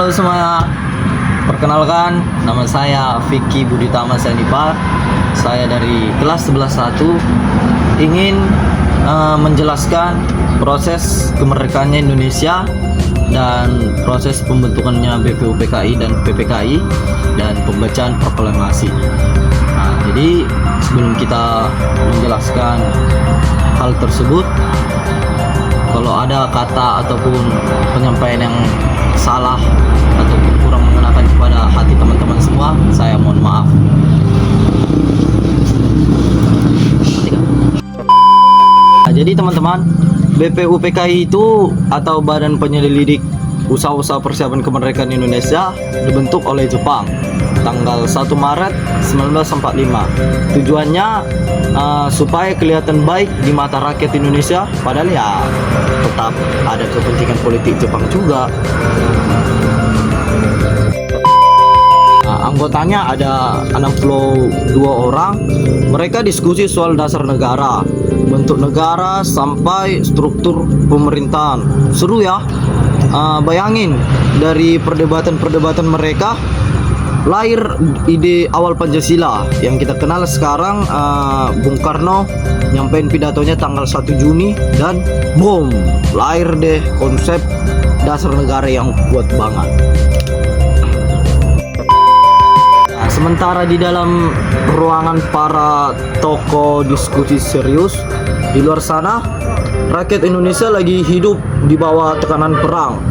Halo semuanya, perkenalkan nama saya Vicky Buditama Sanipar. Saya dari kelas 11-1 ingin menjelaskan proses kemerdekaannya Indonesia dan proses pembentukannya BPUPKI dan PPKI dan pembacaan proklamasi. Nah, jadi sebelum kita menjelaskan hal tersebut, kalau ada kata ataupun penyampaian yang salah ataupun kurang mengenakan kepada hati teman-teman semua, saya mohon maaf. Nah, jadi teman-teman, BPUPKI itu atau Badan Penyelidik Usaha-usaha Persiapan Kemerdekaan Indonesia dibentuk oleh Jepang tanggal 1 Maret 1945. Tujuannya supaya kelihatan baik di mata rakyat Indonesia, padahal ya tetap ada kepentingan politik Jepang juga. Anggotanya ada 62 orang. Mereka diskusi soal dasar negara, bentuk negara sampai struktur pemerintahan. Seru ya. Bayangin dari perdebatan mereka lahir ide awal Pancasila yang kita kenal sekarang. Bung Karno nyampein pidatonya tanggal 1 Juni dan boom, lahir deh konsep dasar negara yang kuat banget. Nah, sementara di dalam ruangan para tokoh diskusi serius, di luar sana rakyat Indonesia lagi hidup di bawah tekanan perang.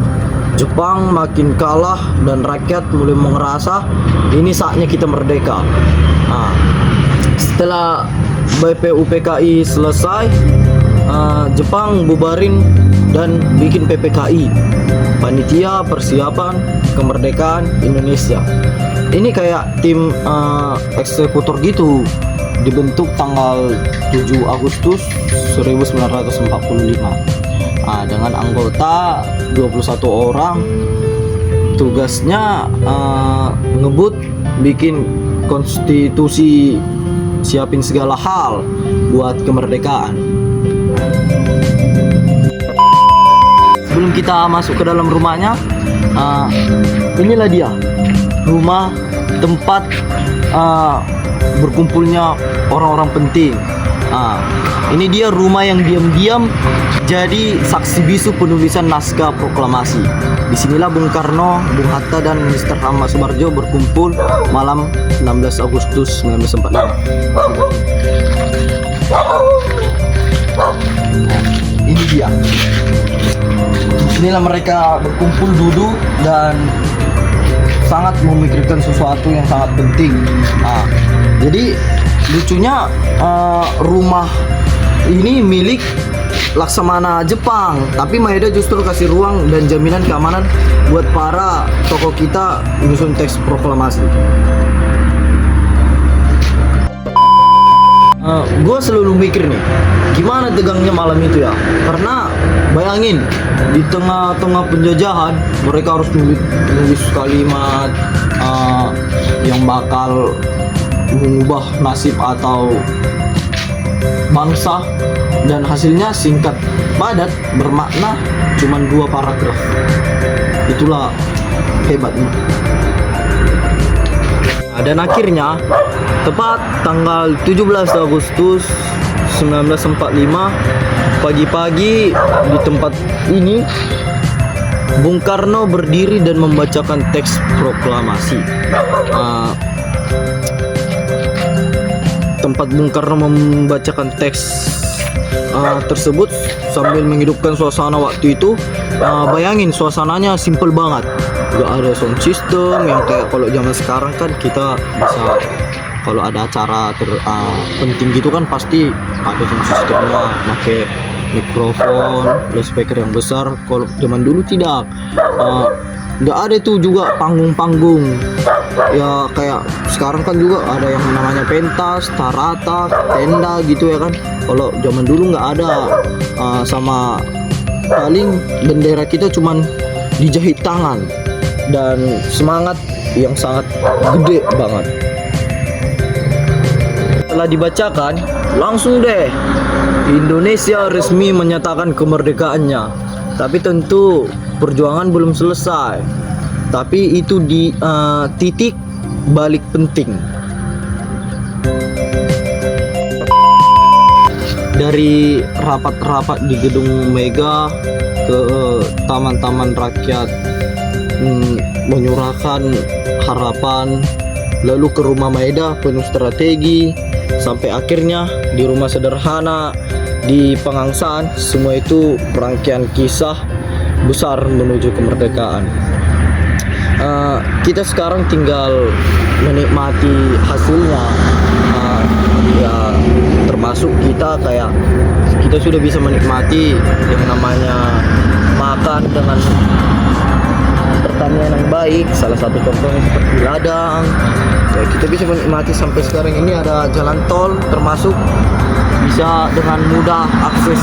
Jepang makin kalah dan rakyat mulai merasa ini saatnya kita merdeka. Nah, setelah BPUPKI selesai, Jepang bubarin dan bikin PPKI, Panitia Persiapan Kemerdekaan Indonesia. Ini kayak tim eksekutor gitu, dibentuk tanggal 7 Agustus 1945. Dengan anggota 21 orang. Tugasnya ngebut, bikin konstitusi, siapin segala hal buat kemerdekaan. Sebelum kita masuk ke dalam rumahnya, inilah dia rumah tempat berkumpulnya orang-orang penting. Ini dia rumah yang diam-diam jadi saksi bisu penulisan naskah proklamasi. Disinilah Bung Karno, Bung Hatta, dan Mr. Ahmad Subarjo berkumpul malam 16 Agustus 1945. Ini dia. Inilah mereka berkumpul duduk dan sangat memikirkan sesuatu yang sangat penting. Jadi lucunya rumah ini milik Laksamana Jepang, tapi Maeda justru kasih ruang dan jaminan keamanan buat para tokoh kita menyusun teks proklamasi. Gue selalu mikir nih, gimana tegangnya malam itu ya? Karena bayangin di tengah-tengah penjajahan mereka harus nulis kalimat yang bakal mengubah nasib atau bangsa, dan hasilnya singkat, padat, bermakna, cuman 2 paragraf. Itulah hebatnya. Dan akhirnya tepat tanggal 17 Agustus 1945 pagi-pagi di tempat ini Bung Karno berdiri dan membacakan teks proklamasi. Tempat Bung Karno membacakan teks tersebut sambil menghidupkan suasana waktu itu. Bayangin suasananya simple banget, gak ada sound system yang kayak kalau zaman sekarang kan kita bisa kalau ada acara penting gitu kan pasti ada sound systemnya, pakai mikrofon, loudspeaker yang besar. Kalau zaman dulu tidak, gak ada itu juga panggung-panggung ya kayak sekarang kan juga ada yang namanya pentas, tarata, tenda gitu ya kan. Kalau zaman dulu nggak ada, sama paling bendera kita cuman dijahit tangan dan semangat yang sangat gede banget. Setelah dibacakan, langsung deh Indonesia resmi menyatakan kemerdekaannya. Tapi tentu perjuangan belum selesai. tapi itu di titik balik penting. Dari rapat-rapat di gedung Mega ke taman-taman rakyat, menyurahkan harapan, lalu ke rumah Maeda penuh strategi, sampai akhirnya di rumah sederhana di Pengangsaan. Semua itu rangkaian kisah besar menuju kemerdekaan. Kita sekarang tinggal menikmati hasilnya. Ya termasuk kita sudah bisa menikmati yang namanya makan dengan pertanian yang baik. Salah satu contohnya seperti ladang. Ya, kita bisa menikmati sampai sekarang ini ada jalan tol, termasuk bisa dengan mudah akses,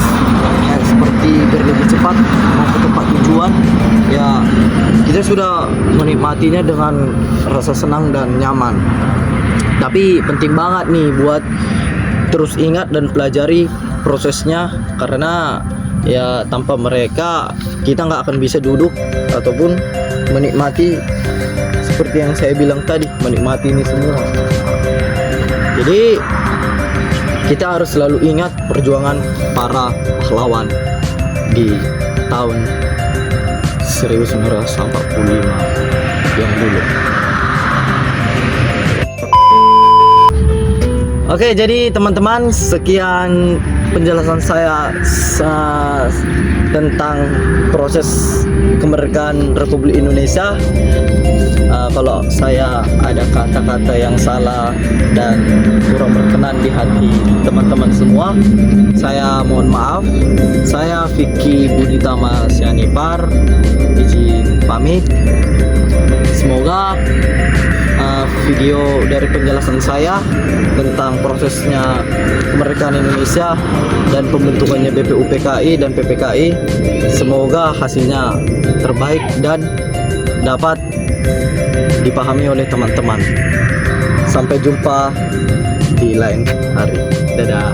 ya, seperti biar lebih cepat mau ke tempat tujuan. Ya kita sudah menikmatinya dengan rasa senang dan nyaman. Tapi penting banget nih buat terus ingat dan pelajari prosesnya, karena ya tanpa mereka kita nggak akan bisa duduk ataupun menikmati seperti yang saya bilang tadi, menikmati ini semua. Jadi kita harus selalu ingat perjuangan para pahlawan di tahun 1945 yang dulu. Oke, jadi teman-teman, sekian penjelasan saya tentang proses kemerdekaan Republik Indonesia. Kalau saya ada kata-kata yang salah dan kurang berkenan di hati teman-teman semua, saya mohon maaf. Saya Vicky Buditama Sianipar, izin pamit. Semoga video dari penjelasan saya tentang prosesnya kemerdekaan Indonesia dan pembentukannya BPUPKI dan PPKI, semoga hasilnya terbaik dan dapat dipahami oleh teman-teman. Sampai jumpa di lain hari. Dadah.